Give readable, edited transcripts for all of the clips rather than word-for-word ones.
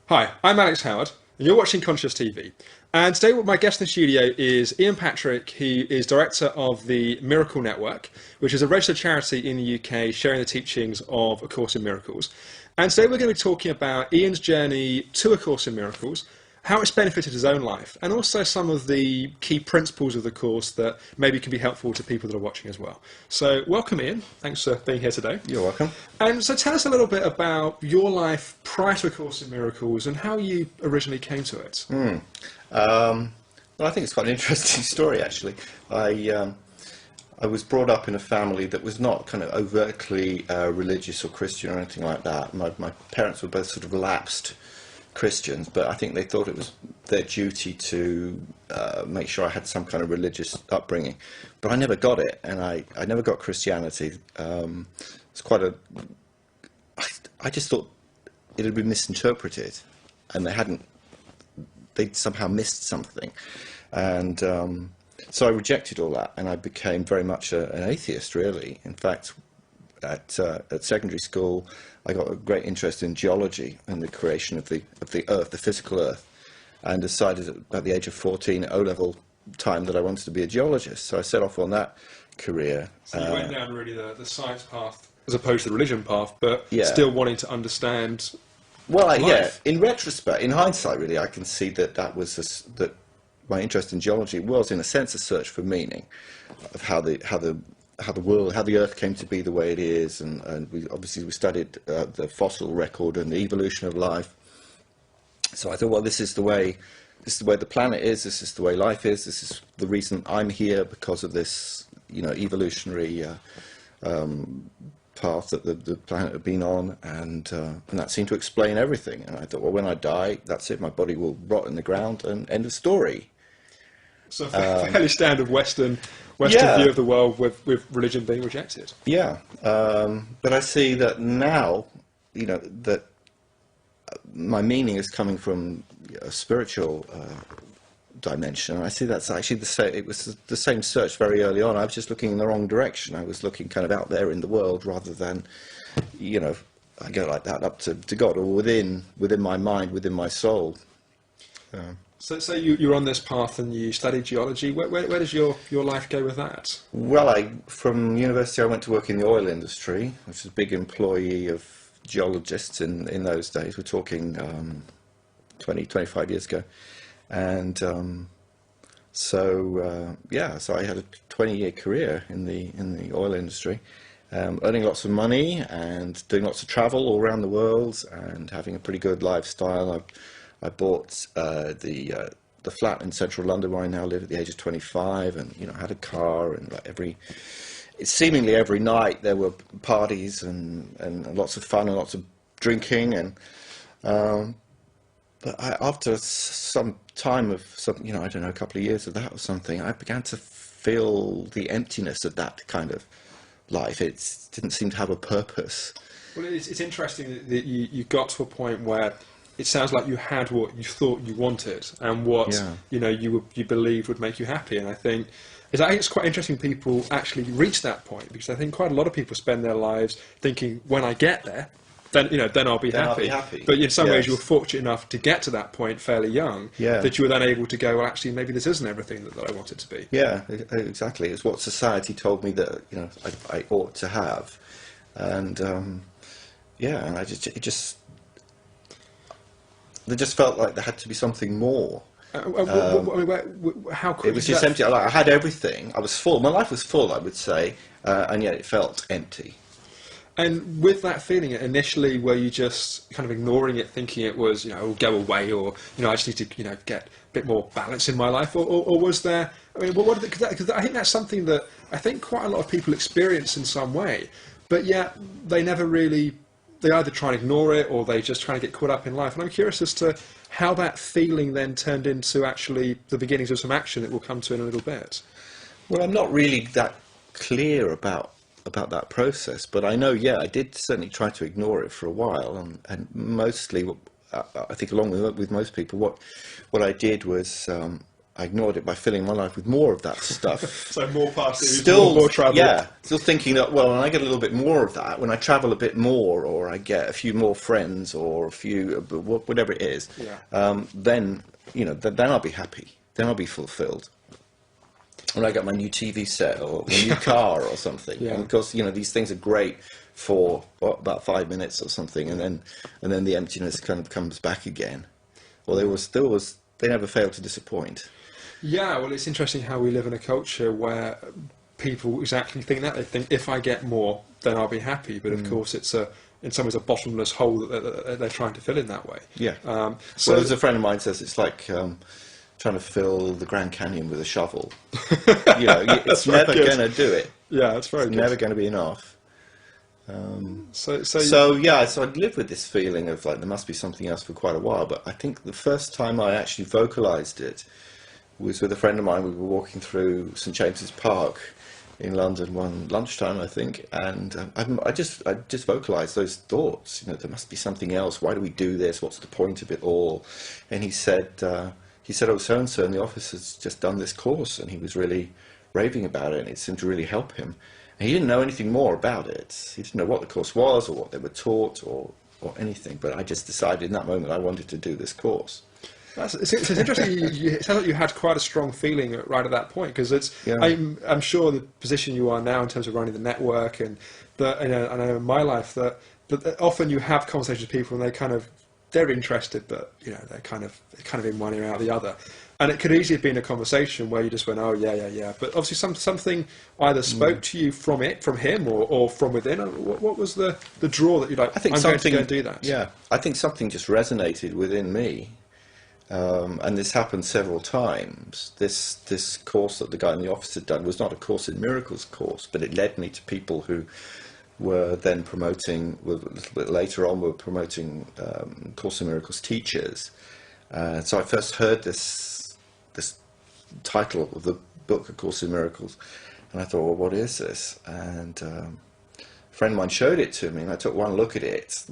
Hi, I'm Alex Howard, and you're watching Conscious TV. And today, my guest in the studio is Ian Patrick. He is director of the Miracle Network, which is a registered charity in the UK sharing the teachings of A Course in Miracles. And today, we're going to be talking about Ian's journey to A Course in Miracles, how it's benefited his own life, and also some of the key principles of the course that maybe can be helpful to people that are watching as well. So welcome, Ian. Thanks for being here today. You're welcome. And so tell us a little bit about your life prior to A Course in Miracles and how you originally came to it. Well, I think it's quite an interesting story, actually. I was brought up in a family that was not kind of overtly religious or Christian or anything like that. My parents were both sort of lapsed Christians, but I think they thought it was their duty to make sure I had some kind of religious upbringing. But I never got it, and I never got Christianity. It's quite a... I just thought it had been misinterpreted, and they'd somehow missed something. And so I rejected all that, and I became very much an atheist, really. In fact, at secondary school, I got a great interest in geology and the creation of the Earth, the physical Earth, and decided at the age of 14, at O-level time, that I wanted to be a geologist. So I set off on that career. So you went down really the science path as opposed to the religion path, but Yeah. still wanting to understand. Well, yeah, life. in retrospect, in hindsight, really, I can see that my interest in geology was, in a sense, a search for meaning of how the world, how the Earth came to be the way it is, and we studied the fossil record and the evolution of life. So I thought, well, this is the way the planet is. This is the way life is. This is the reason I'm here, because of this, evolutionary path that the planet had been on, and that seemed to explain everything. And I thought, well, when I die, that's it. My body will rot in the ground, and end of story. So fairly standard Western Yeah. view of the world with religion being rejected. Yeah, but I see that now, that my meaning is coming from a spiritual dimension. And I see that's actually the same. It was the same search very early on. I was just looking in the wrong direction. I was looking kind of out there in the world rather than, I go like that up to God, or within my mind, within my soul. So you're on this path and you studied geology. Where does your life go with that? Well, from university I went to work in the oil industry, which is a big employee of geologists in those days. We're talking 25 years ago. And so I had a 20-year career in the oil industry, earning lots of money and doing lots of travel all around the world and having a pretty good lifestyle. I bought the flat in central London where I now live at the age of 25, and had a car, and seemingly every night there were parties and lots of fun and lots of drinking, and but after some time of I don't know, a couple of years of that or something, I began to feel the emptiness of that kind of life. It didn't seem to have a purpose. Well, it's interesting that you got to a point where it sounds like you had what you thought you wanted and what you believed would make you happy. And I think it's quite interesting people actually reach that point, because I think quite a lot of people spend their lives thinking, when I get there, then I'll be happy. But in some ways, you were fortunate enough to get to that point fairly young, that you were then able to go, well, actually, maybe this isn't everything that I want it to be. Yeah, exactly. It's what society told me that I ought to have, and and they just felt like there had to be something more. How quick it was just empty. I had everything. I was full. My life was full, I would say, and yet it felt empty. And with that feeling, initially, were you just kind of ignoring it, thinking it was, it'll go away, or, I just need to, get a bit more balance in my life, or was there, because I think that's something that I think quite a lot of people experience in some way, but yet they never really, they either try and ignore it, or they just try to get caught up in life. And I'm curious as to how that feeling then turned into actually the beginnings of some action that we'll come to in a little bit. Well, I'm not really that clear about that process, but I know, I did certainly try to ignore it for a while, and mostly, I think along with most people, what I did was I ignored it by filling my life with more of that stuff. So more parties, Still, more travel. yeah, still thinking that, well, when I get a little bit more of that, when I travel a bit more, or I get a few more friends, or a few, whatever it is, then, then I'll be happy. Then I'll be fulfilled. When I get my new TV set or a new car or something. And of course, these things are great for about 5 minutes or something, and then the emptiness kind of comes back again. Well, they never fail to disappoint. Yeah, well, it's interesting how we live in a culture where people exactly think that. They think, if I get more, then I'll be happy. But of course, it's in some ways a bottomless hole that they're trying to fill in that way. Yeah. So, as a friend of mine says, it's like trying to fill the Grand Canyon with a shovel. It's never going to do it. Yeah, that's very good. It's never going to be enough. So I'd lived with this feeling of like there must be something else for quite a while. But I think the first time I actually vocalised it was with a friend of mine. We were walking through St James's Park in London one lunchtime, I think, and I just vocalised those thoughts. There must be something else. Why do we do this? What's the point of it all? And he said, oh, so-and-so in the office has just done this course, and he was really raving about it, and it seemed to really help him. And he didn't know anything more about it. He didn't know what the course was or what they were taught or anything, but I just decided in that moment I wanted to do this course. It's interesting. It sounds like you had quite a strong feeling right at that point, because I'm sure the position you are now in terms of running the network, and I know in my life that often you have conversations with people and they're interested, but they're kind of in one ear out the other, and it could easily have been a conversation where you just went, oh yeah, but obviously something either spoke to you from him or from within. What was the draw that you like? I think I'm something going to go and do that. Yeah, I think something just resonated within me. And this happened several times. This course that the guy in the office had done was not a Course in Miracles course, but it led me to people who were then promoting, a little bit later on, were promoting Course in Miracles teachers. So I first heard this title of the book, A Course in Miracles, and I thought, well, what is this? And a friend of mine showed it to me, and I took one look at it.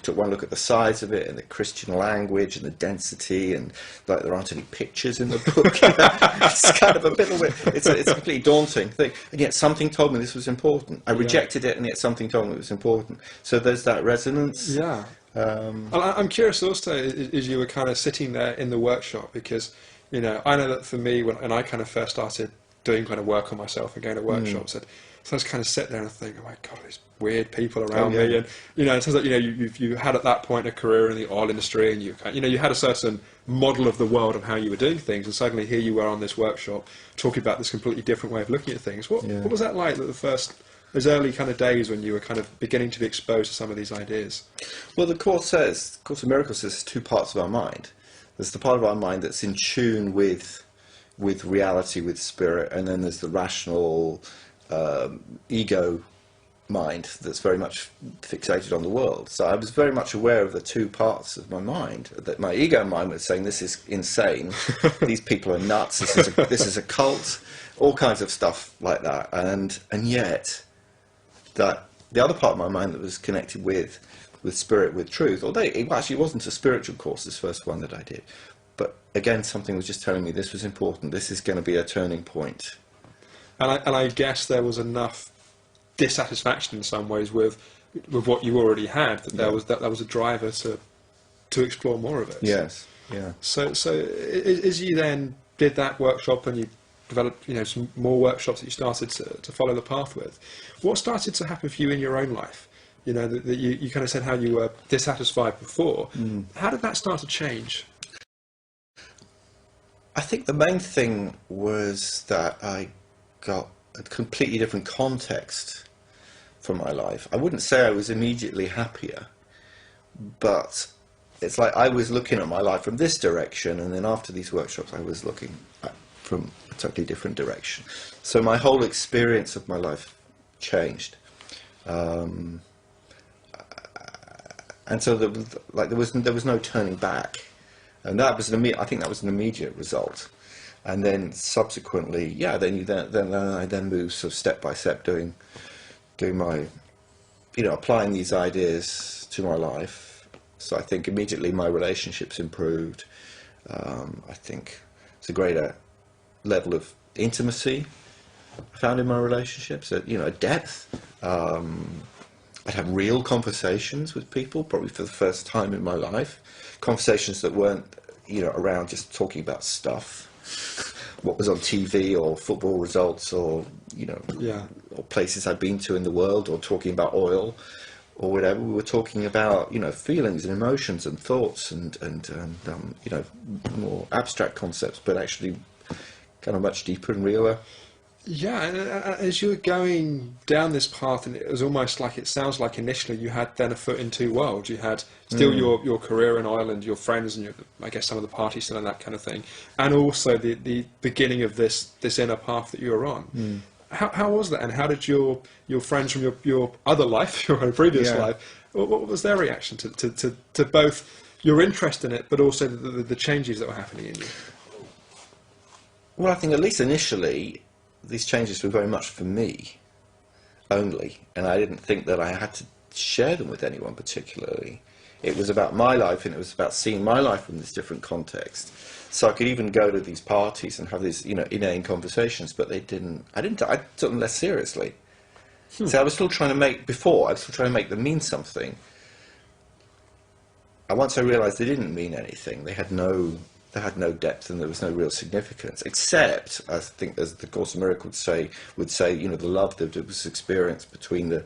Took one look at the size of it and the Christian language and the density, and like there aren't any pictures in the book. It's kind of a bit of it's a completely daunting thing. And yet something told me this was important. I rejected it, and yet something told me it was important. So there's that resonance. Yeah. I'm curious also, as you were kind of sitting there in the workshop, because I know that for me, when I kind of first started doing kind of work on myself and going to workshops, so I just kind of sit there and think, oh my God, these weird people around me, and it sounds like you had at that point a career in the oil industry, and you had a certain model of the world of how you were doing things, and suddenly here you were on this workshop talking about this completely different way of looking at things. What was that like? Those early kind of days when you were kind of beginning to be exposed to some of these ideas? Well, the Course in Miracles says two parts of our mind. There's the part of our mind that's in tune with reality, with spirit, and then there's the rational ego mind that's very much fixated on the world. So I was very much aware of the two parts of my mind. That my ego mind was saying, this is insane, these people are nuts, this is a cult, all kinds of stuff like that. And yet that the other part of my mind that was connected with spirit, with truth, although it actually wasn't a spiritual course, this first one that I did, but again something was just telling me this was important, this is going to be a turning point. And I guess there was enough dissatisfaction in some ways with what you already had, that there was a driver to explore more of it. Yes. Yeah. So as you then did that workshop and you developed some more workshops that you started to follow the path with, what started to happen for you in your own life? That you kind of said how you were dissatisfied before. How did that start to change? I think the main thing was that I got a completely different context for my life. I wouldn't say I was immediately happier, but it's like I was looking at my life from this direction, and then after these workshops I was looking from a totally different direction. So my whole experience of my life changed. And so there was no turning back, and that was I think that was an immediate result. And then subsequently, I then moved sort of step by step, doing my, applying these ideas to my life. So I think immediately my relationships improved. I think It's a greater level of intimacy I found in my relationships, a depth. I'd have real conversations with people, probably for the first time in my life. Conversations that weren't, around just talking about stuff, what was on TV or football results or, or places I'd been to in the world, or talking about oil or whatever. We were talking about, feelings and emotions and thoughts and more abstract concepts, but actually kind of much deeper and realer. Yeah, and as you were going down this path, and it was almost like, it sounds like initially you had then a foot in two worlds. You had still your career in Ireland, your friends, and I guess some of the parties still and that kind of thing, and also the beginning of this inner path that you were on. How was that, and how did your friends from your other life, your previous life, what was their reaction to both your interest in it, but also the changes that were happening in you? Well, I think at least initially, these changes were very much for me only, and I didn't think that I had to share them with anyone particularly. It was about my life, and it was about seeing my life in this different context. So I could even go to these parties and have these, inane conversations, but I took them less seriously. So I was still trying to make them mean something. And once I realised they didn't mean anything, they had no depth, and there was no real significance, except, I think, as the Course in Miracles would say, the love that was experienced between the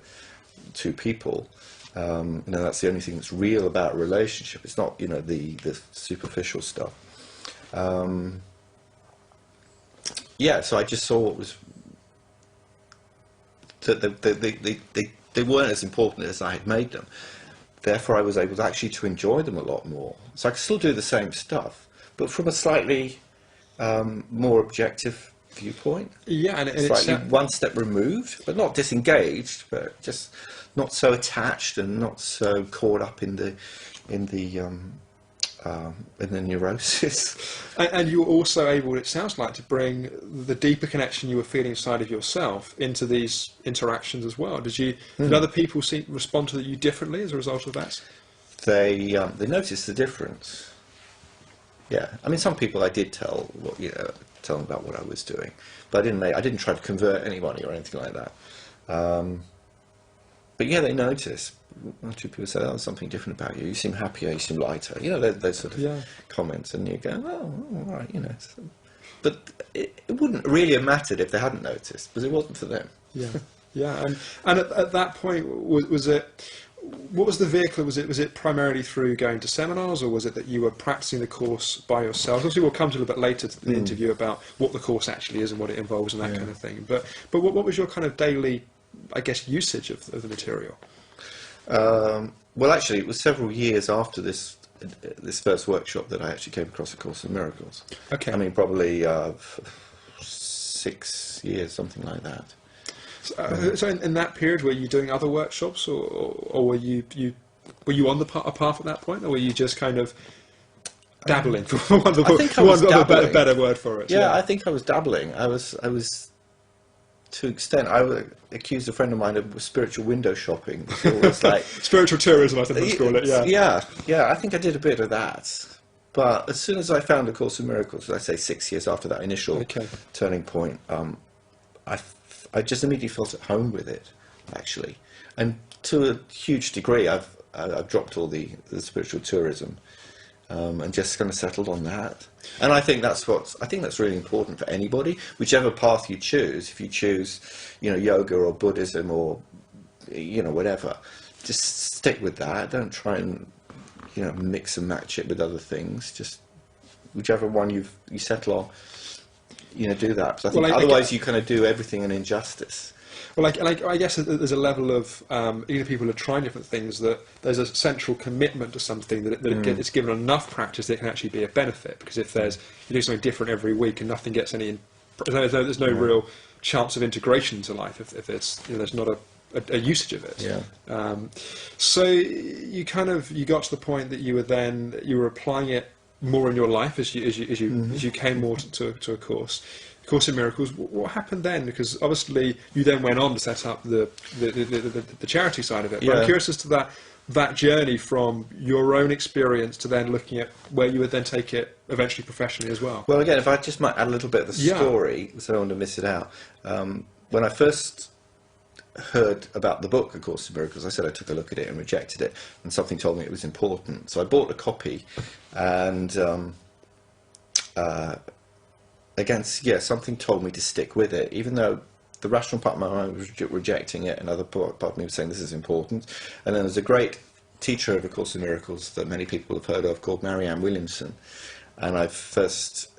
two people. That's the only thing that's real about a relationship. It's not, the superficial stuff. So I just saw it was that they weren't as important as I had made them. Therefore, I was able to actually to enjoy them a lot more. So I could still do the same stuff, but from a slightly more objective viewpoint. Yeah, and slightly one step removed, but not disengaged, but just not so attached and not so caught up in the neurosis. And you were also able, it sounds like, to bring the deeper connection you were feeling inside of yourself into these interactions as well. Did other people respond to you differently as a result of that? They noticed the difference. Yeah, I mean, some people I did tell them about what I was doing, but I didn't try to convert anybody or anything like that. But yeah, they noticed. One or two people said, "Oh, there's something different about you. You seem happier. You seem lighter." Those sort of comments, and you go, "Oh, all right," But it wouldn't really have mattered if they hadn't noticed, because it wasn't for them. Yeah. And at that point, was it? What was the vehicle? Was it primarily through going to seminars, or was it that you were practicing the course by yourself? Obviously, we'll come to a little bit later to the interview about what the course actually is and what it involves and that kind of thing. But what was your kind of daily, I guess, usage of the material? Well, actually, it was several years after this first workshop that I actually came across A Course in Miracles. Okay. I mean, probably 6 years, something like that. So in that period, were you doing other workshops, or were you on a path at that point, or were you just kind of dabbling, for want of a better word for it? Yeah, I think I was dabbling. I was to an extent. I accused a friend of mine of spiritual window shopping. It was like spiritual tourism, I think let's call it. Yeah. I think I did a bit of that. But as soon as I found A Course in Miracles, I say 6 years after that initial turning point, I just immediately felt at home with it, actually, and to a huge degree, I've dropped all the spiritual tourism, and just kind of settled on that. And I think that's really important for anybody, whichever path you choose. If you choose, yoga or Buddhism or, whatever, just stick with that. Don't try and, mix and match it with other things. Just whichever one you settle on. Do that. Because I think otherwise you kind of do everything an injustice. Well, I guess there's a level of, people are trying different things, that there's a central commitment to something that it's given enough practice that it can actually be a benefit. Because if you do something different every week and nothing gets there's no real chance of integration into life if it's, there's not a usage of it. Yeah. So you got to the point that you were applying it more in your life as you came more to A Course in Miracles. What happened then? Because obviously you then went on to set up the charity side of it. But I'm curious as to that. that journey from your own experience to then looking at where you would then take it eventually professionally as well. Well, again, if I just might add a little bit of the story, because I don't want to miss it out. When I first heard about the book, A Course in Miracles, I said I took a look at it and rejected it, and something told me it was important. So I bought a copy, and again, something told me to stick with it, even though the rational part of my mind was rejecting it, another part of me was saying this is important. And then there's a great teacher of A Course in Miracles that many people have heard of called Marianne Williamson. And when I first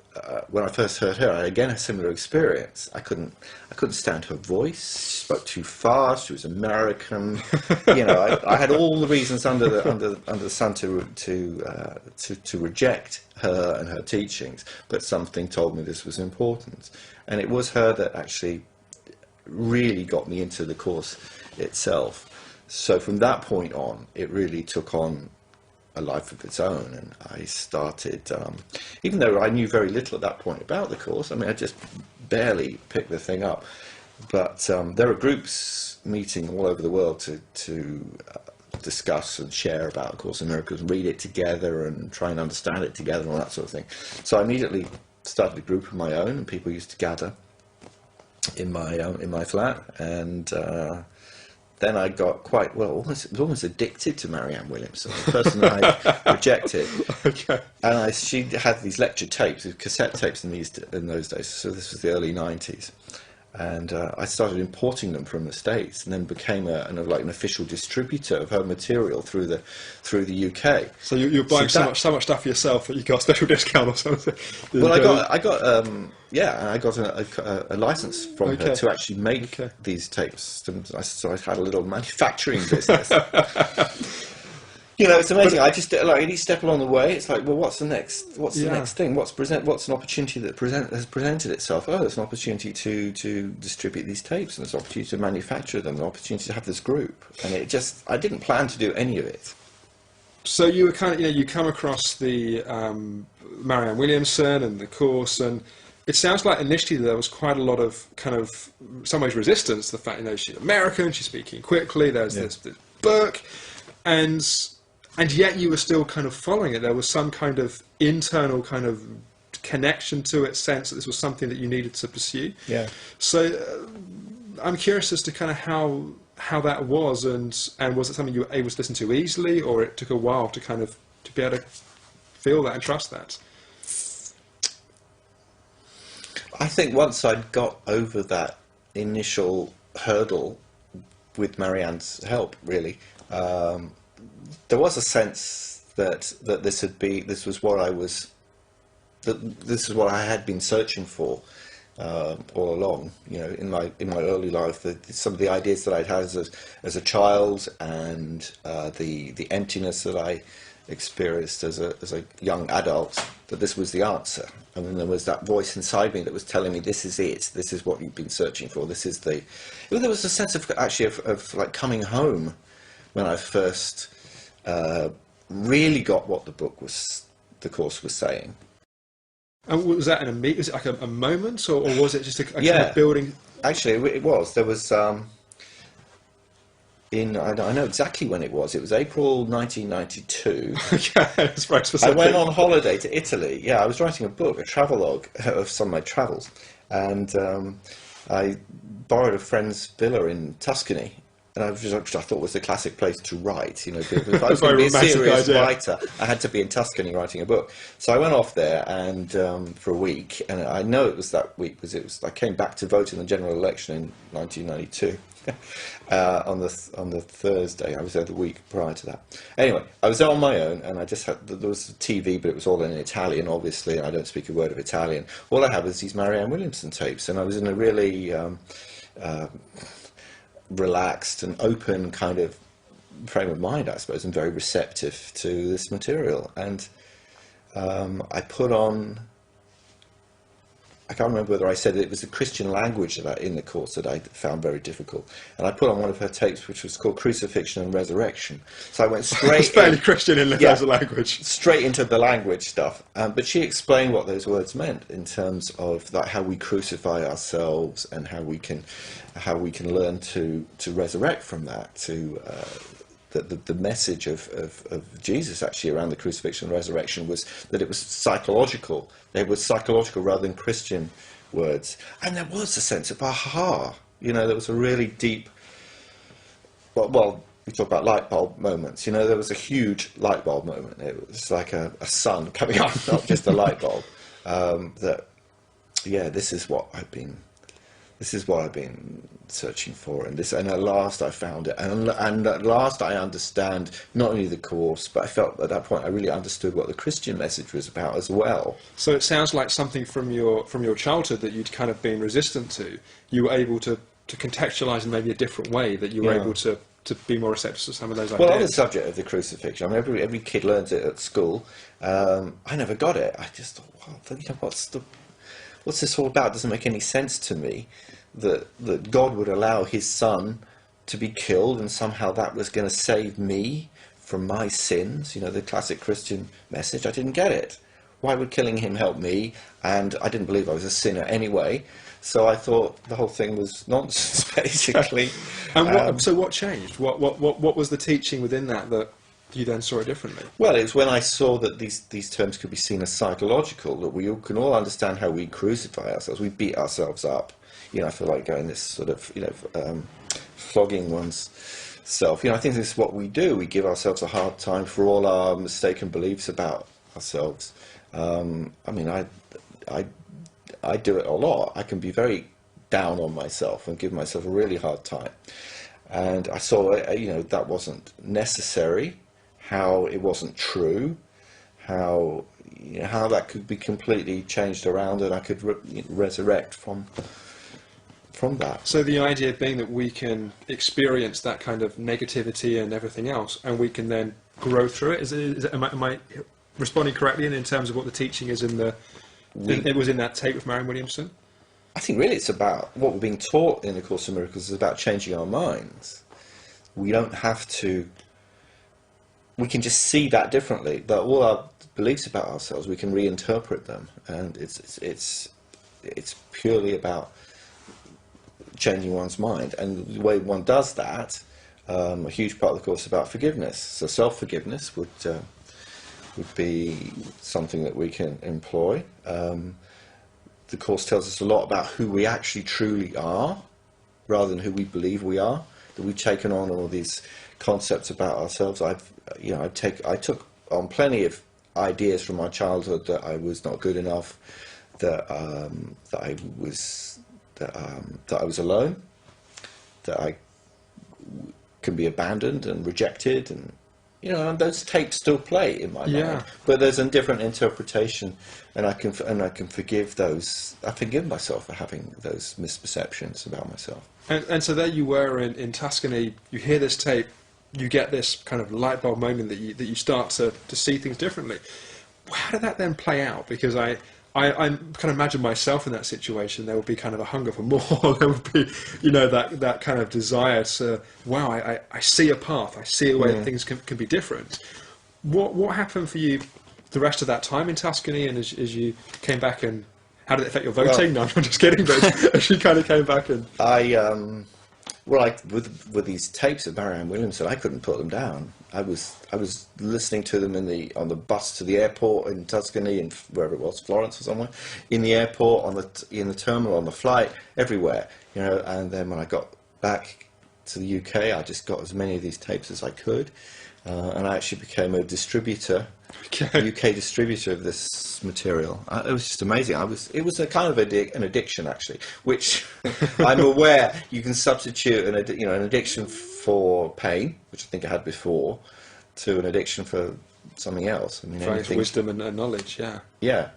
heard her, I again had a similar experience. I couldn't stand her voice. She spoke too fast. She was American. I had all the reasons under the sun to reject her and her teachings. But something told me this was important, and it was her that actually really got me into the course itself. So from that point on, it really took on a life of its own, and I started, even though I knew very little at that point about the course. I mean, I just barely picked the thing up, but there are groups meeting all over the world to discuss and share about A Course in Miracles, and read it together and try and understand it together and all that sort of thing. So I immediately started a group of my own, and people used to gather in my flat, and then I got quite almost addicted to Marianne Williamson, the person I rejected. Okay. And she had these lecture tapes, cassette tapes in those days. So this was the early 90s. And I started importing them from the States, and then became an official distributor of her material through the UK. So you're buying so much stuff for yourself that you got a special discount or something. Well, I got a license from her to actually make these tapes. So I had a little manufacturing business. It's amazing. I just any step along the way, it's like, well, what's the next thing? What's an opportunity that has presented itself? Oh, there's an opportunity to distribute these tapes, and there's an opportunity to manufacture them, an opportunity to have this group, and I didn't plan to do any of it. So you were kind of, you come across the Marianne Williamson and the course, and it sounds like initially there was quite a lot of kind of, in some ways, resistance. The fact, she's American, she's speaking quickly. There's this book, and yet you were still kind of following it. There was some kind of internal kind of connection to it, sense that this was something that you needed to pursue. Yeah. So I'm curious as to kind of how that was, and was it something you were able to listen to easily, or it took a while to kind of to be able to feel that and trust that? I think once I'd got over that initial hurdle with Marianne's help, really, there was a sense that this was what I had been searching for all along. In my early life, some of the ideas that I'd had as a child, and the emptiness that I experienced as a young adult, that this was the answer. And then there was that voice inside me that was telling me, this is it, this is what you've been searching for, there was a sense of like coming home when I first really got what the course was saying. And was that was it like a moment, or was it just a kind of building? Actually, it was. There was I know exactly when it was. It was April 1992. Okay, that's very specific. I went on holiday to Italy. Yeah, I was writing a book, a travelogue of some of my travels, and I borrowed a friend's villa in Tuscany. And which I thought was the classic place to write. If I was going to be a serious writer, I had to be in Tuscany writing a book. So I went off there and for a week, and I know it was that week because I came back to vote in the general election in 1992 on the Thursday. I was there the week prior to that. Anyway, I was there on my own, and there was TV, but it was all in Italian, obviously, and I don't speak a word of Italian. All I had was these Marianne Williamson tapes, and I was in a really relaxed and open kind of frame of mind, I suppose, and very receptive to this material. And I put on, I can't remember whether I said it was the Christian language in the course that I found very difficult. And I put on one of her tapes, which was called Crucifixion and Resurrection. So I went straight... It's fairly Christian in terms of language. Straight into the language stuff. But she explained what those words meant in terms of how we crucify ourselves, and how we can learn to resurrect from that, to that the message of Jesus actually around the crucifixion and resurrection was that it was psychological. They were psychological rather than Christian words. And there was a sense of aha. You know, there was a really deep, well, we talk about light bulb moments. You know, there was a huge light bulb moment. It was like a sun coming up, not just a light bulb. That, yeah, this is what I've been searching for, and at last I found it, and at last I understand not only the course, but I felt at that point I really understood what the Christian message was about as well. So it sounds like something from your childhood that you'd kind of been resistant to, you were able to contextualise in maybe a different way, that you were able to be more receptive to some of those ideas. Well, on the subject of the crucifixion, I mean, every kid learns it at school. I never got it. I just thought, well, you know, what's this all about? It doesn't make any sense to me that God would allow his son to be killed and somehow that was going to save me from my sins. You know, the classic Christian message. I didn't get it. Why would killing him help me? And I didn't believe I was a sinner anyway. So I thought the whole thing was nonsense, basically. And so what changed? What was the teaching within that you then saw it differently? Well, it's when I saw that these terms could be seen as psychological, that we can all understand how we crucify ourselves, we beat ourselves up. You know, I feel like going this sort of, you know, flogging one's self. You know, I think this is what we do. We give ourselves a hard time for all our mistaken beliefs about ourselves. I mean, I do it a lot. I can be very down on myself and give myself a really hard time. And I saw, you know, that wasn't necessary, how it wasn't true, how that could be completely changed around, and I could resurrect from that. So the idea being that we can experience that kind of negativity and everything else, and we can then grow through it. Am I responding correctly in terms of what the teaching is it was in that tape with Marion Williamson? I think really it's about what we're being taught in the Course in Miracles is about changing our minds. We don't have to. We can just see that differently. That all our beliefs about ourselves, we can reinterpret them, and it's purely about changing one's mind. And the way one does that, a huge part of the course is about forgiveness. So self-forgiveness would be something that we can employ. The course tells us a lot about who we actually truly are, rather than who we believe we are. That we've taken on all these concepts about ourselves. I took on plenty of ideas from my childhood that I was not good enough, that I was alone, that I can be abandoned and rejected, and you know, and those tapes still play in my mind. But there's a different interpretation, and I can forgive those. I forgive myself for having those misperceptions about myself. And so there you were in Tuscany. You hear this tape, you get this kind of light bulb moment that you start to see things differently. How did that then play out? Because I kind of imagine myself in that situation. There would be kind of a hunger for more. There would be, you know, that kind of desire to, wow, I see a path. I see a way that things can be different. What happened for you the rest of that time in Tuscany, and as you came back, and how did it affect your voting? No, I'm just kidding. But as you kind of came back and with these tapes of Marianne Williamson, I couldn't put them down. I was listening to them on the bus to the airport in Tuscany, and wherever it was, Florence or somewhere, in the airport, in the terminal, on the flight, everywhere, you know. And then when I got back to the UK, I just got as many of these tapes as I could, and I actually became a distributor, UK distributor of this material. It was just amazing. It was a kind of an addiction, actually, which I'm aware you can substitute an addiction for pain, which I think I had before, to an addiction for something else. I mean, wisdom and knowledge. Yeah.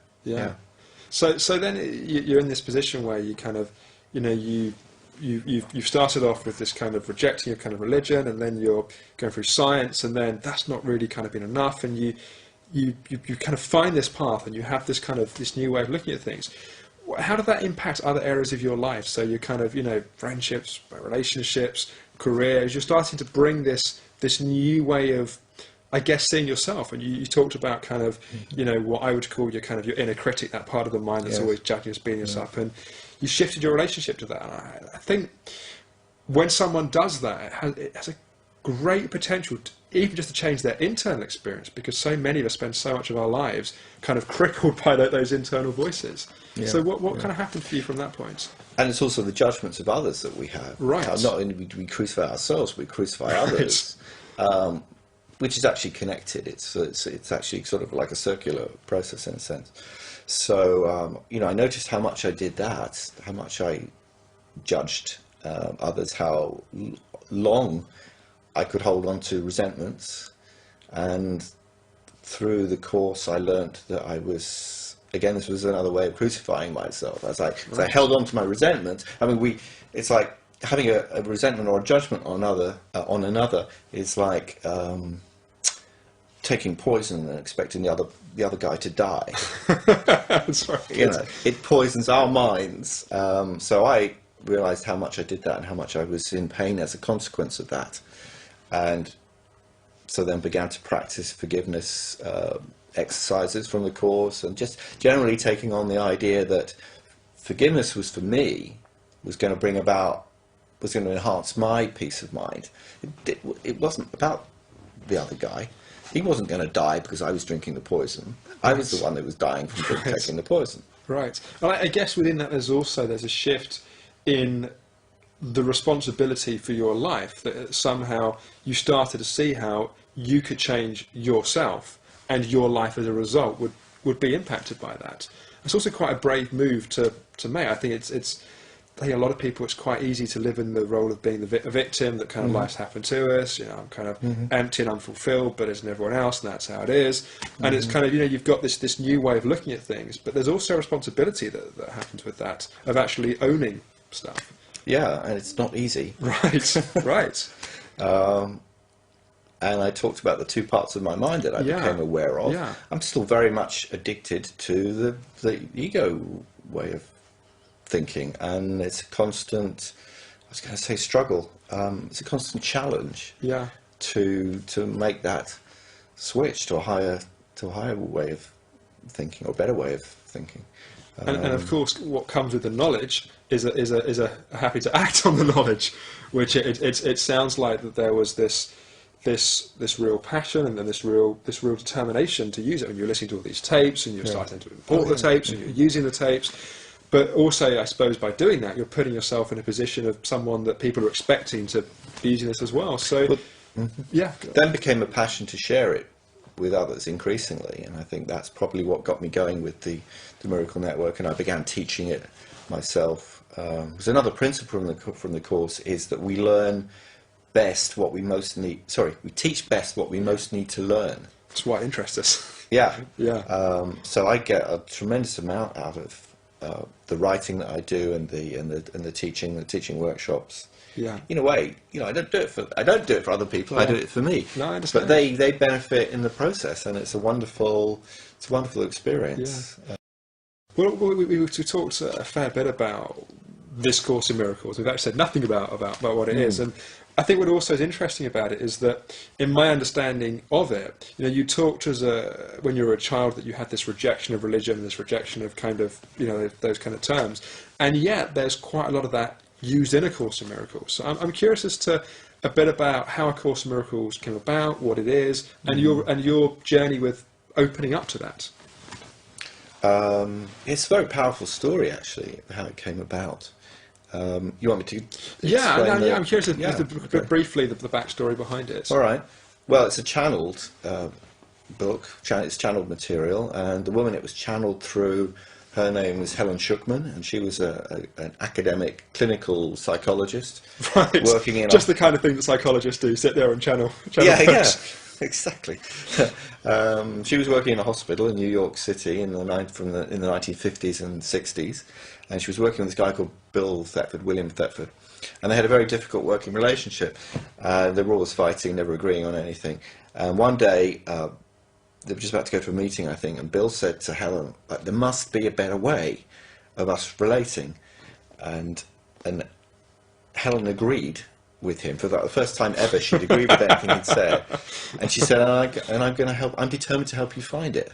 So then you're in this position where you kind of, you know, you've started off with this kind of rejecting of kind of religion, and then you're going through science, and then that's not really kind of been enough, and you kind of find this path, and you have this kind of this new way of looking at things. How did that impact other areas of your life? So you're kind of, you know, friendships, relationships, careers. You're starting to bring this new way of, I guess, seeing yourself. And you talked about kind of, you know, what I would call your kind of your inner critic, that part of the mind that's always judging us, beating us up, and you shifted your relationship to that. And I think when someone does that, it has a great potential even just to change their internal experience, because so many of us spend so much of our lives kind of crippled by those internal voices. Yeah, so what kind of happened for you from that point? And it's also the judgments of others that we have. Right. Not only do we crucify ourselves, we crucify others, which is actually connected. It's actually sort of like a circular process in a sense. So, I noticed how much I did that, how much I judged others, how long I could hold on to resentments. And through the course, I learnt that I was, again, this was another way of crucifying myself. As I held on to my resentment. I mean, it's like having a resentment or a judgment on another is like taking poison and expecting the other guy to die. That's right. It poisons our minds. So I realised how much I did that and how much I was in pain as a consequence of that. And so then began to practice forgiveness exercises from the course, and just generally taking on the idea that forgiveness was, for me, was going to enhance my peace of mind. It wasn't about the other guy. He wasn't going to die because I was drinking the poison. I was the one that was dying from taking the poison. Right. Well, I guess within that there's a shift in the responsibility for your life, that somehow you started to see how you could change yourself, and your life as a result would be impacted by that. It's also quite a brave move to make. I think I think a lot of people, it's quite easy to live in the role of being a victim, that kind of life's happened to us, I'm kind of empty and unfulfilled, but isn't everyone else, and that's how it is. And it's kind of, you've got this new way of looking at things, but there's also a responsibility that happens with that, of actually owning stuff. Yeah, and it's not easy. Right, right. And I talked about the two parts of my mind that I became aware of. Yeah. I'm still very much addicted to the ego way of thinking, and it's a constant, I was going to say struggle, it's a constant challenge to make that switch to a higher way of thinking, or better way of thinking. And of course, what comes with the knowledge is a happy to act on the knowledge, which it sounds like that there was this real passion and then this real determination to use it. When you're listening to all these tapes and you're starting to import the tapes and you're using the tapes, but also, I suppose, by doing that, you're putting yourself in a position of someone that people are expecting to be using this as well. So, then became a passion to share it with others increasingly, and I think that's probably what got me going with the Miracle Network, and I began teaching it myself. Because another principle from the course is that we learn best what we most need. Sorry, we teach best what we most need to learn. That's what interests us. Yeah. So I get a tremendous amount out of the writing that I do and the teaching workshops. Yeah. In a way, I don't do it for other people. I do it for me. No, I understand. But they benefit in the process, and it's a wonderful experience. Yeah. Well, we talked a fair bit about this Course in Miracles. We've actually said nothing about what it is, and I think what also is interesting about it is that, in my understanding of it, you talked when you were a child, that you had this rejection of religion, this rejection of kind of those kind of terms, and yet there's quite a lot of that used in A Course in Miracles. So I'm curious as to a bit about how A Course in Miracles came about, what it is, and your journey with opening up to that. It's a very powerful story, actually, how it came about. You want me to? I'm curious briefly the backstory behind it. All right. Well, it's a channeled book. It's channeled material, and the woman it was channeled through, her name was Helen Schuckman, and she was an academic clinical psychologist, working in just the kind of thing that psychologists do: sit there and channel books. Exactly. She was working in a hospital in New York City in the 1950s and 60s, and she was working with this guy called William Thetford, and they had a very difficult working relationship. They were always fighting, never agreeing on anything. And one day, they were just about to go to a meeting, I think, and Bill said to Helen, there must be a better way of us relating. And Helen agreed with him. For the first time ever, she'd agreed with anything he'd said. And she said, I'm going to help. I'm determined to help you find it.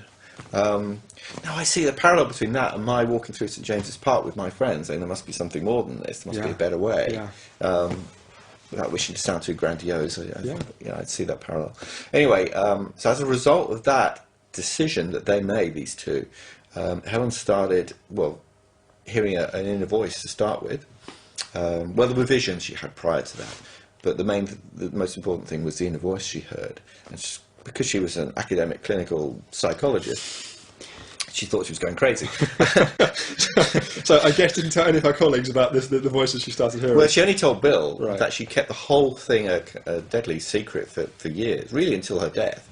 Now I see the parallel between that and my walking through St James's Park with my friends, saying there must be something more than this. There must be a better way. without wishing to sound too grandiose, I'd see that parallel. Anyway, so as a result of that decision that they made, these two, Helen started, hearing an inner voice to start with. There were visions she had prior to that, but the most important thing was the inner voice she heard. And because she was an academic clinical psychologist, she thought she was going crazy. So I guess didn't tell any of her colleagues about this, the voices she started hearing. Well, she only told Bill that she kept the whole thing a deadly secret for years, really until her death.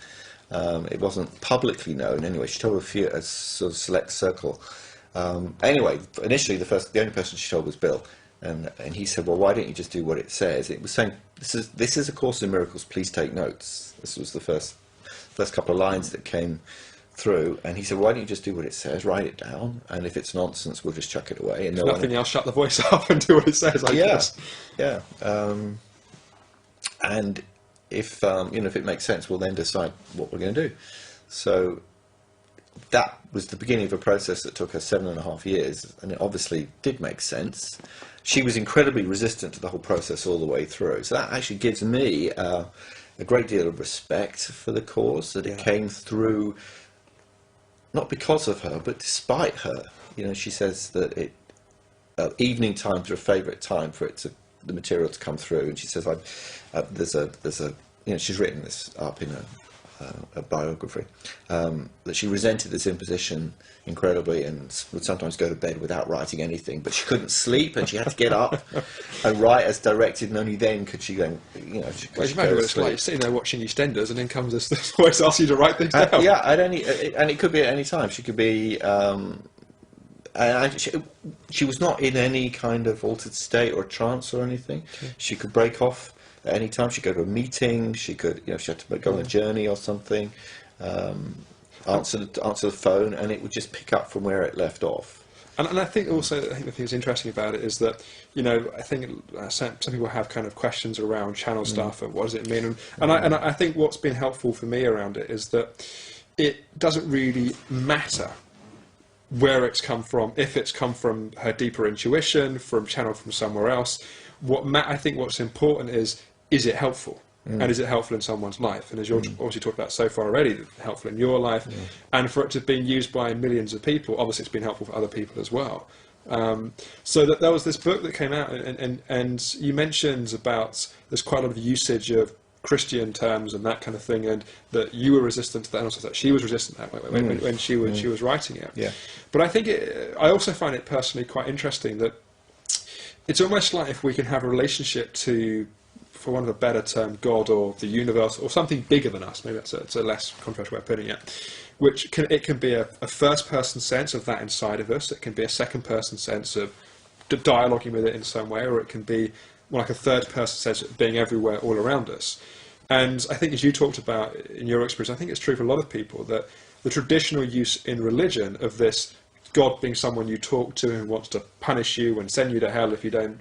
It wasn't publicly known anyway. She told a sort of select circle. Anyway, initially the only person she told was Bill, and he said, "Well, why don't you just do what it says?" It was saying, "This is a Course in Miracles. Please take notes." This was the first couple of lines that came through, and he said, "Why don't you just do what it says? Write it down, and if it's nonsense, we'll just chuck it away." And if nothing else, shut the voice off and do what it says. I guess. Yeah. And if if it makes sense, we'll then decide what we're going to do. So that was the beginning of a process that took her 7.5 years, and it obviously did make sense. She was incredibly resistant to the whole process all the way through. So that actually gives me a great deal of respect for the Course, that it came through not because of her, but despite her. She says that evening times are a favourite time for the material to come through, and she says there's a she's written this up in a biography, that she resented this imposition incredibly and would sometimes go to bed without writing anything, but she couldn't sleep and she had to get up and write as directed, and only then could she go, imagine what it's like, you're sitting there watching EastEnders and then comes this voice asks you to write things down. And it could be at any time. She could be she was not in any kind of altered state or trance or anything. Okay. She could break off at any time. She could go to a meeting. She could, she had to go on a journey or something. Answer the phone, and it would just pick up from where it left off. And I think also, the thing that's interesting about it is that, I think some people have kind of questions around channel stuff and what does it mean, and I think what's been helpful for me around it is that it doesn't really matter where it's come from, if it's come from her deeper intuition, from channel from somewhere else. I think what's important is it helpful? And is it helpful in someone's life? And as you've obviously talked about so far already, helpful in your life, and for it to have been used by millions of people, obviously it's been helpful for other people as well. So that there was this book that came out, and you mentioned about there's quite a lot of usage of Christian terms and that kind of thing, and that you were resistant to that, and also that she was resistant to that when she was writing it. Yeah. But I think I also find it personally quite interesting that it's almost like if we can have a relationship to, for want of a better term, God or the universe or something bigger than us. Maybe it's a less controversial way of putting it. It can be a first-person sense of that inside of us. It can be a second-person sense of dialoguing with it in some way, or it can be more like a third-person sense of being everywhere, all around us. And I think, as you talked about in your experience, I think it's true for a lot of people that the traditional use in religion of this God being someone you talk to and wants to punish you and send you to hell if you don't,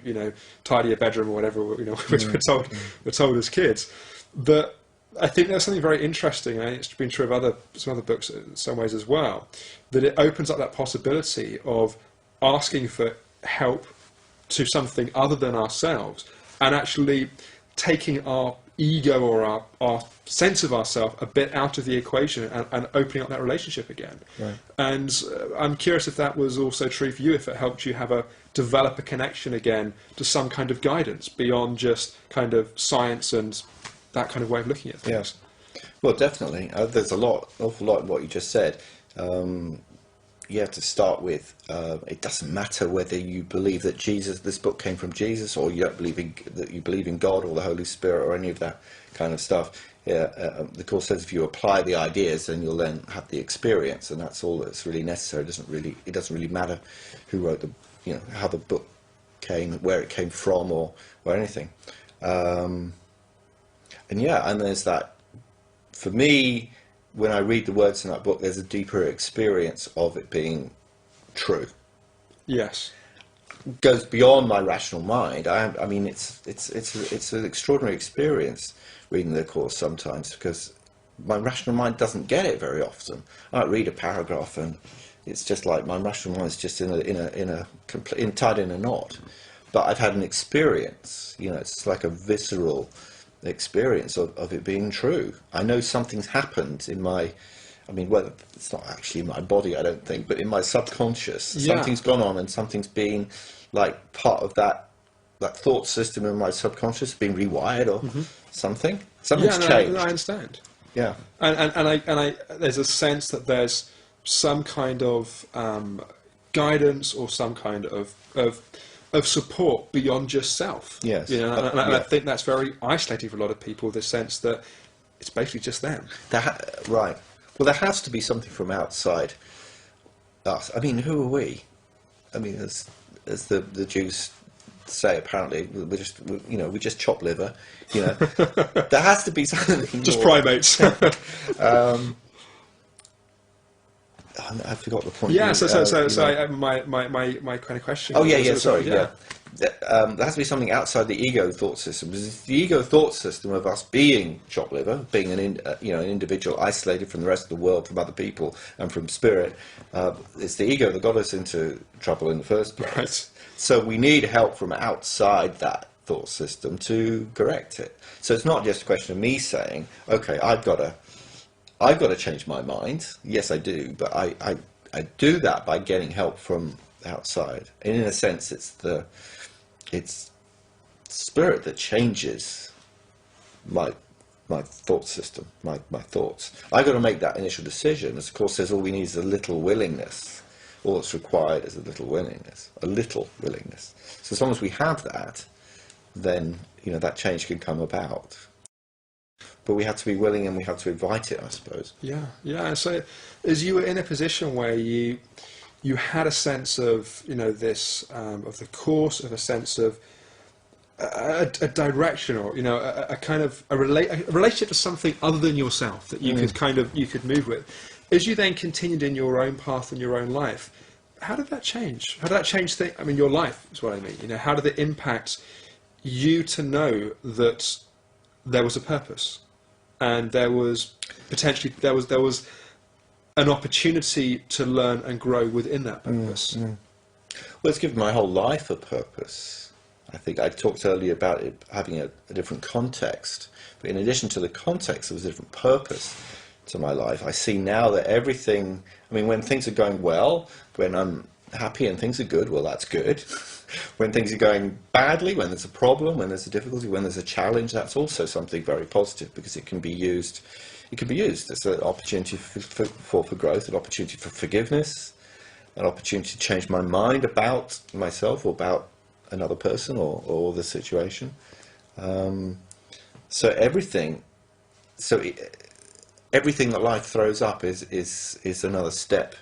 tidy your bedroom or whatever, which we're told as kids. But I think there's something very interesting, and it's been true of some other books in some ways as well, that it opens up that possibility of asking for help to something other than ourselves, and actually taking our ego or our sense of ourselves a bit out of the equation and opening up that relationship again. Right. And I'm curious if that was also true for you, if it helped you develop a connection again to some kind of guidance beyond just kind of science and that kind of way of looking at things. Yeah. Well, definitely. There's an awful lot in what you just said. You have to start with, it doesn't matter whether you believe that this book came from Jesus, or you don't believe that you believe in God or the Holy Spirit or any of that kind of stuff. The Course says if you apply the ideas, then you'll then have the experience, and that's all that's really necessary. It doesn't really matter who wrote how the book came, where it came from, or anything. And there's that. For me, when I read the words in that book, there's a deeper experience of it being true. Yes, it goes beyond my rational mind. I mean, it's an extraordinary experience reading the Course sometimes, because my rational mind doesn't get it very often. I might read a paragraph and it's just like my rational mind is just tied in a knot. but I've had an experience. You know, it's like a visceral experience of it being true. I know something's happened in my, I mean, well, it's not actually in my body, I don't think, but in my subconscious, Yeah. something's gone on, and something's been like part of that thought system in my subconscious being rewired or something. Something's changed. I understand. Yeah. And there's a sense that there's some kind of guidance or some kind of support beyond just self. Yes. You know, and I think that's very isolating for a lot of people, the sense that it's basically just them. Right. Well, there has to be something from outside us. I mean, who are we? I mean, as the Jews say, apparently we just chop liver. You know, there has to be something. Just more. primates. I forgot the point. Yeah. My kind of question. Oh yeah. Sorry. Yeah. There has to be something outside the ego thought system. Because the ego thought system of us being chop liver, being an individual isolated from the rest of the world, from other people, and from spirit, it's the ego that got us into trouble in the first place. Right. So we need help from outside that thought system to correct it. So it's not just a question of me saying, "Okay, I've got to change my mind." Yes, I do, but I do that by getting help from outside. And in a sense, it's spirit that changes my thought system, my thoughts. I got to make that initial decision. As of course, says all we need is a little willingness. All that's required is a little willingness. So as long as we have that, then that change can come about. But we have to be willing, and we have to invite it, I suppose. Yeah. And so, as you were in a position where you had a sense of this of the course, of a sense of a direction, or a kind of a relationship to something other than yourself that you could move with. As you then continued in your own path and your own life, how did that change? How did that change things? I mean, your life is what I mean. How did it impact you to know that there was a purpose, and there was potentially there was an opportunity to learn and grow within that purpose? Well, it's given my whole life a purpose. I think I talked earlier about it having a different context, but in addition to the context, there was a different purpose to my life. I see now that everything, I mean, when things are going well, when I'm happy and things are good, well, that's good. When things are going badly, when there's a problem, when there's a difficulty, when there's a challenge, that's also something very positive, because it can be used as an opportunity for growth, an opportunity for forgiveness, an opportunity to change my mind about myself or about another person or the situation. So everything that life throws up is another step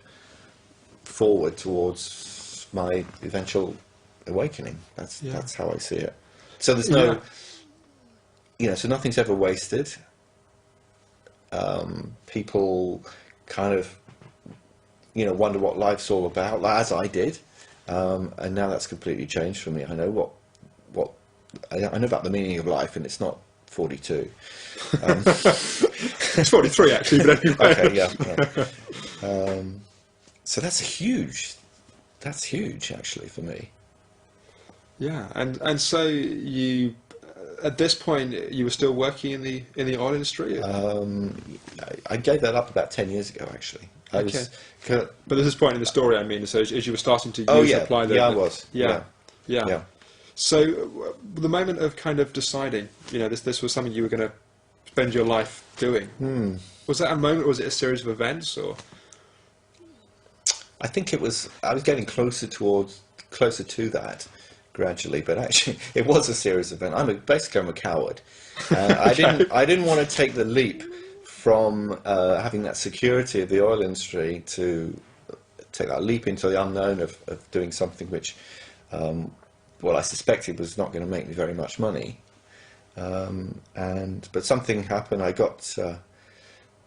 forward towards my eventual awakening. That's how I see it. So there's no, so nothing's ever wasted. People kind of, wonder what life's all about, as I did, and now that's completely changed for me. I know I know about the meaning of life, and it's not 42. It's 43 actually, but anyway. Okay, yeah. So that's huge actually for me. Yeah, and so you, at this point, you were still working in the oil industry? I gave that up about 10 years ago, actually. But at this point in the story, I mean, so as you were starting to apply the... I was. Yeah. So the moment of kind of deciding, this was something you were going to spend your life doing. Was that a moment, or was it a series of events, or? I think I was getting closer to that gradually, but actually it was a series of events. Basically I'm a coward. I didn't want to take the leap from having that security of the oil industry to take that leap into the unknown of doing something which, I suspected was not going to make me very much money. But something happened. I got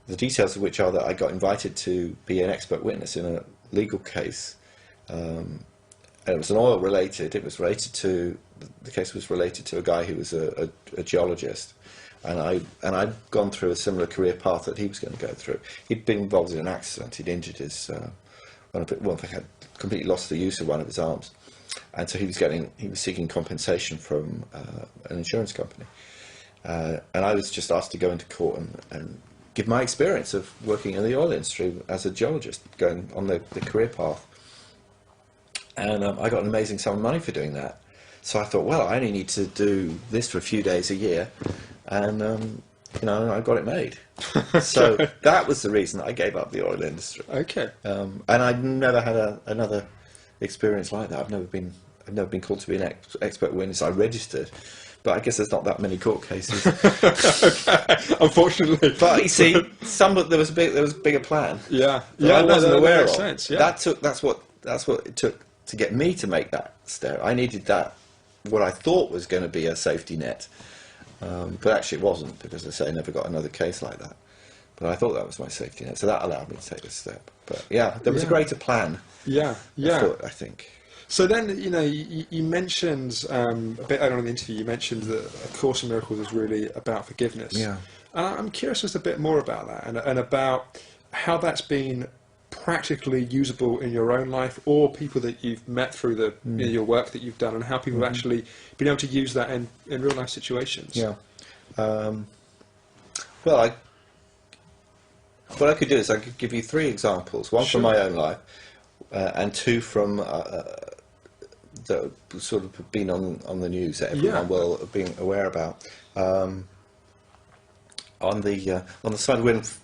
the details of which are that I got invited to be an expert witness in a legal case, and it was an oil related. The case was related to a guy who was a geologist, and I'd gone through a similar career path that he was going to go through. He'd been involved in an accident. He'd injured his had completely lost the use of one of his arms, And so he was seeking compensation from an insurance company. And I was just asked to go into court and give my experience of working in the oil industry as a geologist, going on the career path. And I got an amazing sum of money for doing that. So I thought, well, I only need to do this for a few days a year, and you know, I got it made. Okay. So that was the reason I gave up the oil industry. Okay. And I'd never had another experience like that. I've never been called to be an expert witness. I registered, but I guess there's not that many court cases. Okay. Unfortunately. But you see, there was a bigger plan. Yeah. That I wasn't aware of. Sense. Yeah. That's what it took to get me to make that step. I needed that, what I thought was going to be a safety net, but actually it wasn't, because as I say, I never got another case like that. But I thought that was my safety net, so that allowed me to take this step. But yeah, there was a greater plan. Yeah. I think. So then, you know, you mentioned a bit earlier on in the interview, you mentioned that A Course in Miracles is really about forgiveness. Yeah. And I'm curious just a bit more about that, and about how that's been practically usable in your own life, or people that you've met through your work that you've done, and how people have actually been able to use that in real life situations. Yeah. Well, what I could do is I could give you 3 examples, one from my own life, and 2 from that sort of been on the news that everyone will have been aware about. On the side, we've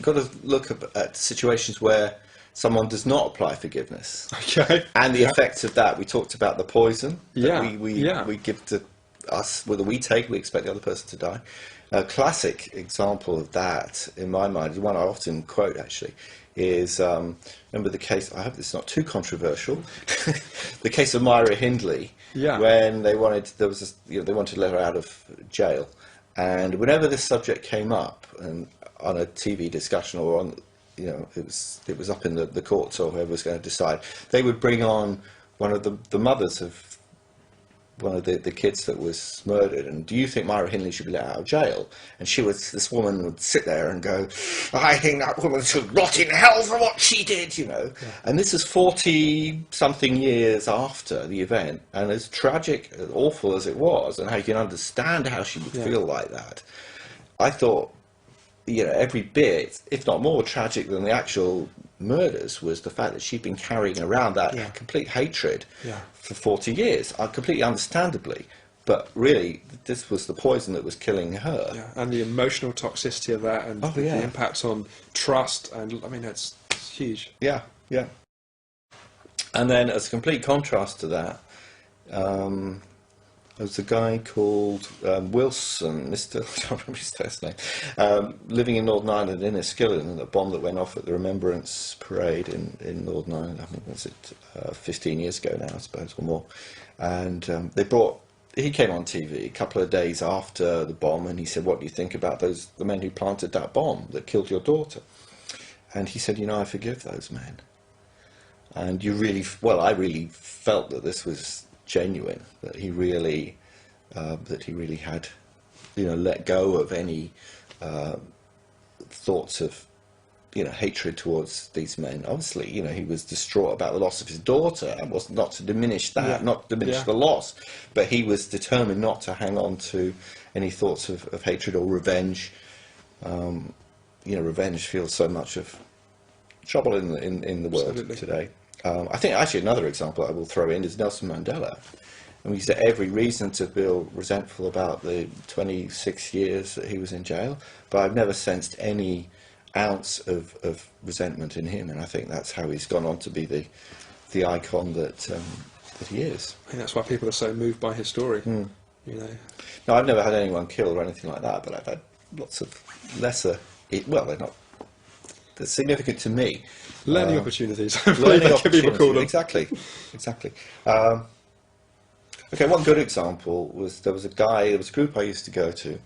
got to look at situations where someone does not apply forgiveness. Okay. And the effects of that. We talked about the poison that we give to us, whether we take, we expect the other person to die. A classic example of that, in my mind, one I often quote actually, is remember the case, I hope this is not too controversial, the case of Myra Hindley, when they wanted they wanted to let her out of jail, and whenever this subject came up and on a TV discussion, or on, you know, it was up in the courts, or whoever was going to decide, they would bring on one of the mothers of one of the kids that was murdered, and do you think Myra Hindley should be let out of jail? And this woman would sit there and go, I think that woman should rot in hell for what she did, you know. Yeah. And this is 40-something years after the event, and as tragic, as awful as it was, and how you can understand how she would feel like that, I thought, you know, every bit, if not more tragic than the actual murders, was the fact that she'd been carrying around that complete hatred for 40 years, completely understandably. But really, this was the poison that was killing her. Yeah, and the emotional toxicity of that, and the impact on trust, and I mean, it's huge. Yeah, yeah. And then, as a complete contrast to that, there was a guy called Wilson, I don't remember his first name, living in Northern Ireland, in Enniskillen, and a bomb that went off at the Remembrance Parade in Northern Ireland. I think, was it 15 years ago now, I suppose, or more. And he came on TV a couple of days after the bomb, and he said, what do you think about the men who planted that bomb that killed your daughter? And he said, you know, I forgive those men. And I really felt that this was genuine, that he really had, you know, let go of any thoughts of, you know, hatred towards these men. Obviously, you know, he was distraught about the loss of his daughter, and was not to diminish that, not diminish the loss, but he was determined not to hang on to any thoughts of hatred or revenge. You know, revenge feels so much of trouble in the world today. I think actually another example I will throw in is Nelson Mandela. And he's had every reason to feel resentful about the 26 years that he was in jail, but I've never sensed any ounce of resentment in him, and I think that's how he's gone on to be the icon that he is. I think that's why people are so moved by his story. You know. No, I've never had anyone killed or anything like that, but I've had lots of lesser. They're significant to me. Learning opportunities. Learning people call them. Exactly. Okay, one good example was there was a group I used to go to,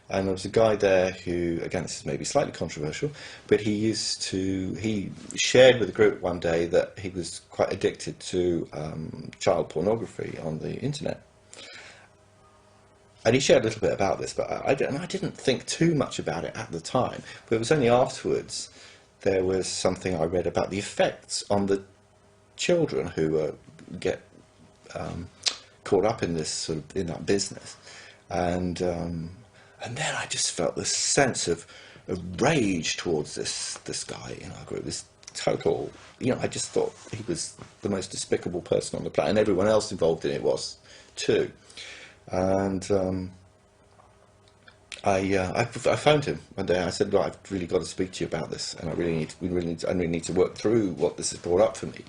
and there was a guy there who, again, this is maybe slightly controversial, but he shared with the group one day that he was quite addicted to child pornography on the internet. And he shared a little bit about this, but I didn't think too much about it at the time. But it was only afterwards there was something I read about the effects on the children who get caught up in this sort of in that business, and then I just felt this sense of rage towards this guy in our group. This total, I just thought he was the most despicable person on the planet, and everyone else involved in it was too. And I phoned him one day. I said, "Look, I've really got to speak to you about this, and I really need to work through what this has brought up for me."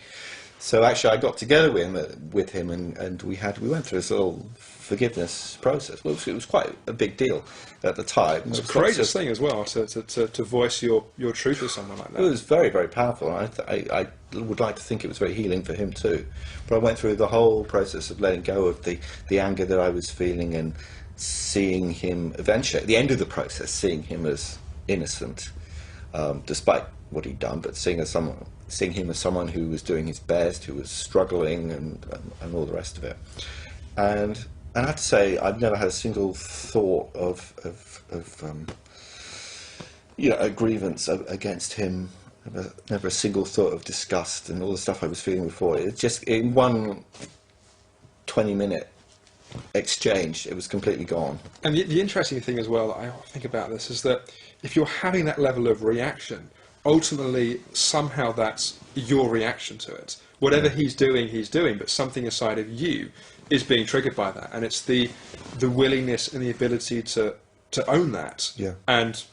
So actually, I got together with him, and we went through this little forgiveness process. Well, it was quite a big deal at the time. It's a courageous thing as well to voice your truth with someone like that. It was very, very powerful. I would like to think it was very healing for him too. But I went through the whole process of letting go of the anger that I was feeling, and seeing him eventually, at the end of the process, seeing him as innocent, despite what he'd done, but seeing him as someone who was doing his best, who was struggling, and all the rest of it. And I have to say, I've never had a single thought of a grievance against him. Never a single thought of disgust and all the stuff I was feeling before. It just, in one 20-minute exchange, it was completely gone. And the interesting thing as well that I think about this is that if you're having that level of reaction, ultimately somehow that's your reaction to it. Whatever he's doing, but something inside of you is being triggered by that, and it's the willingness and the ability to own that, and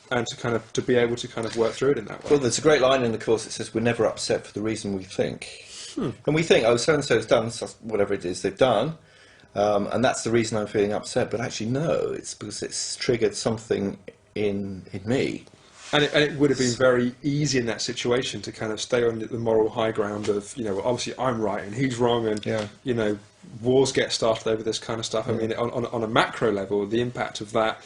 to be able to kind of work through it in that way. Well, there's a great line in the course that says we're never upset for the reason we think. And we think, oh, so and so's done whatever it is they've done, and that's the reason I'm feeling upset. But actually, no, it's because it's triggered something in me. And it would have been very easy in that situation to kind of stay on the moral high ground of, obviously I'm right and he's wrong, and wars get started over this kind of stuff. I mean, on a macro level, the impact of that,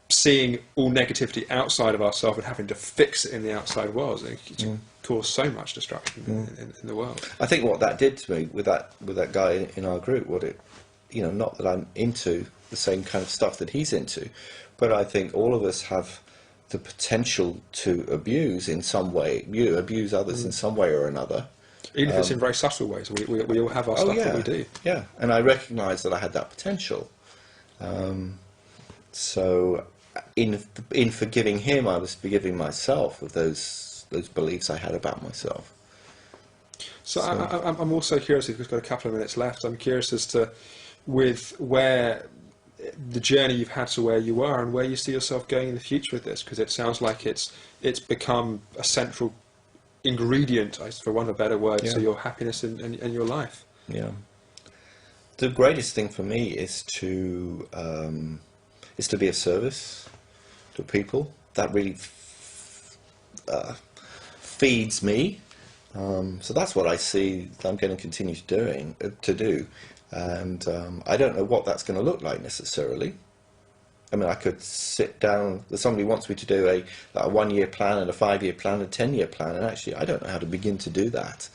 seeing all negativity outside of ourselves and having to fix it in the outside world, it can cause so much destruction in the world. I think what that did to me with that guy in our group, not that I'm into the same kind of stuff that he's into, but I think all of us have the potential to abuse in some way, abuse others in some way or another. Even if it's in very subtle ways, we all have our stuff that we do. Yeah, and I recognised that I had that potential. So in forgiving him, I was forgiving myself of those beliefs I had about myself. So I'm also curious, if we've got a couple of minutes left, I'm curious as to where the journey you've had to where you are and where you see yourself going in the future with this, because it sounds like it's become a central ingredient, for want of a better word, to your happiness and your life. Yeah. The greatest thing for me is to be of service to people. That really feeds me. So that's what I see that I'm going to continue to do. And I don't know what that's going to look like necessarily. I mean, I could sit down, somebody wants me to do a 1-year plan and a 5-year plan and a 10-year plan, and actually I don't know how to begin to do that.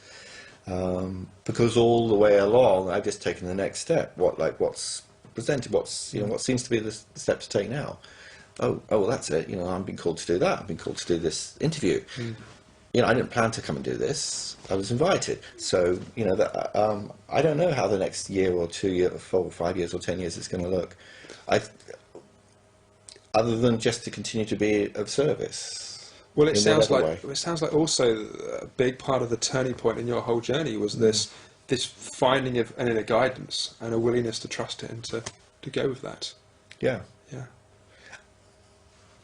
Because all the way along I've just taken the next step. What's presented, what seems to be the step to take now. Oh, well, that's it. I've been called to do that. I've been called to do this interview. I didn't plan to come and do this. I was invited. So, I don't know how the next year or 2 years, or 4 or 5 years or 10 years is going to look. Other than just to continue to be of service. Well, it sounds like also a big part of the turning point in your whole journey was this finding of an inner guidance and a willingness to trust it and to go with that. Yeah.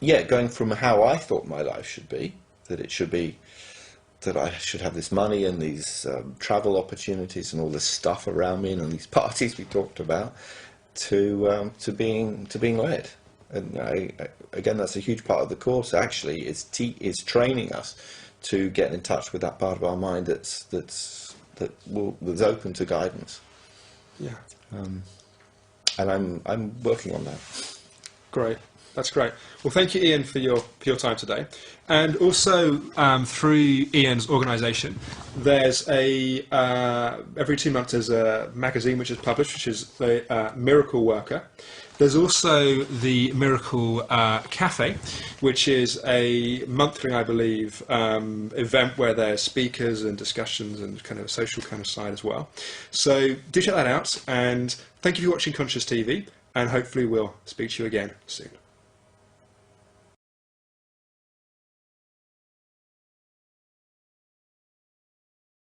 Yeah, going from how I thought my life should be, that it should be that I should have this money and these travel opportunities and all this stuff around me and these parties we talked about, to being led. And again, that's a huge part of the course. Actually, it's training us to get in touch with that part of our mind that's open to guidance. Yeah. And I'm working on that. Great. That's great. Well, thank you, Ian, for your time today. And also, through Ian's organisation, there's every 2 months there's a magazine which is published, which is the Miracle Worker. There's also the Miracle Cafe, which is a monthly, I believe, event where there's speakers and discussions and kind of a social kind of side as well. So do check that out, and thank you for watching Conscious TV, and hopefully we'll speak to you again soon.